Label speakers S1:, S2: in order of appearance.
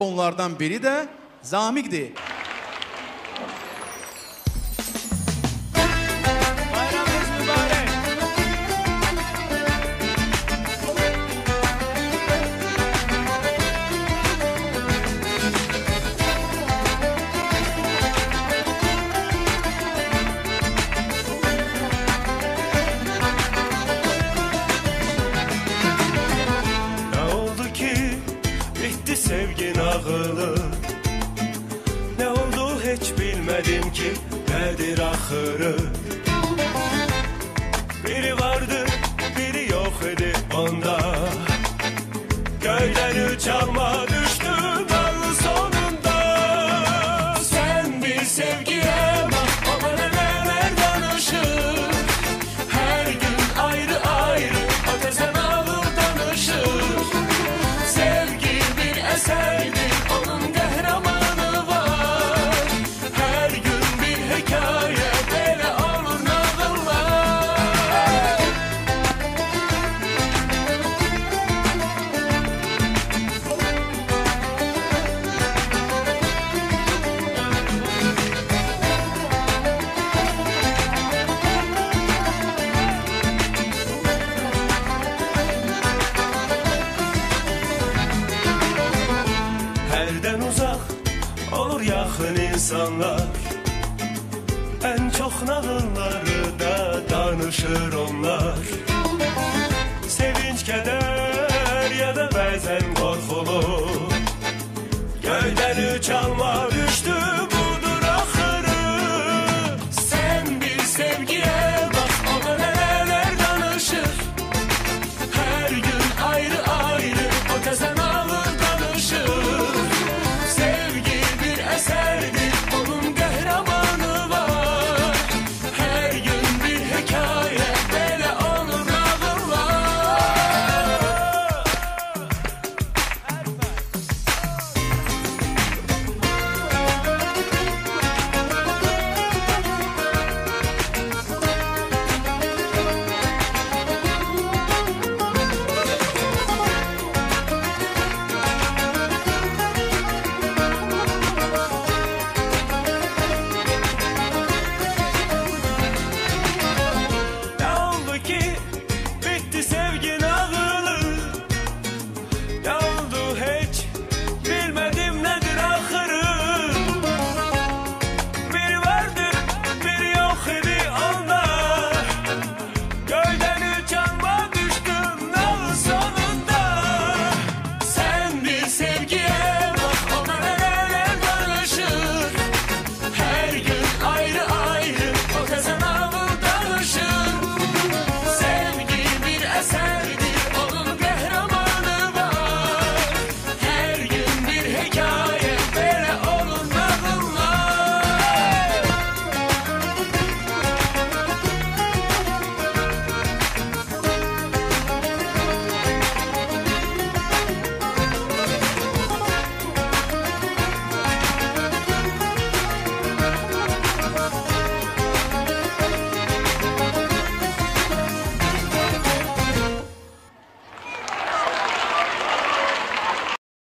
S1: Onlardan biri de Zamik'di.
S2: Bayramınız mübarek.
S3: Ne oldu ki bitti sevgi nağılı? Ne oldu hiç bilmedim ki nedir ahırı? Biri vardı biri yok idi onda. Göyden üç alma düştü dal sonunda. Sen bir sevgiye bak, o bana neler danışır. Her gün ayrı ayrı ötesen alır danışır. Sevgi bir eserdir, onun kahramanı var. Her gün bir hikaye, böyle olur nağıllar. Herden uzak olur yakın insanlar. En çok nağılları da danışır onlar. Sevinç, keder ya da bazen korkulu. Göyden üç alma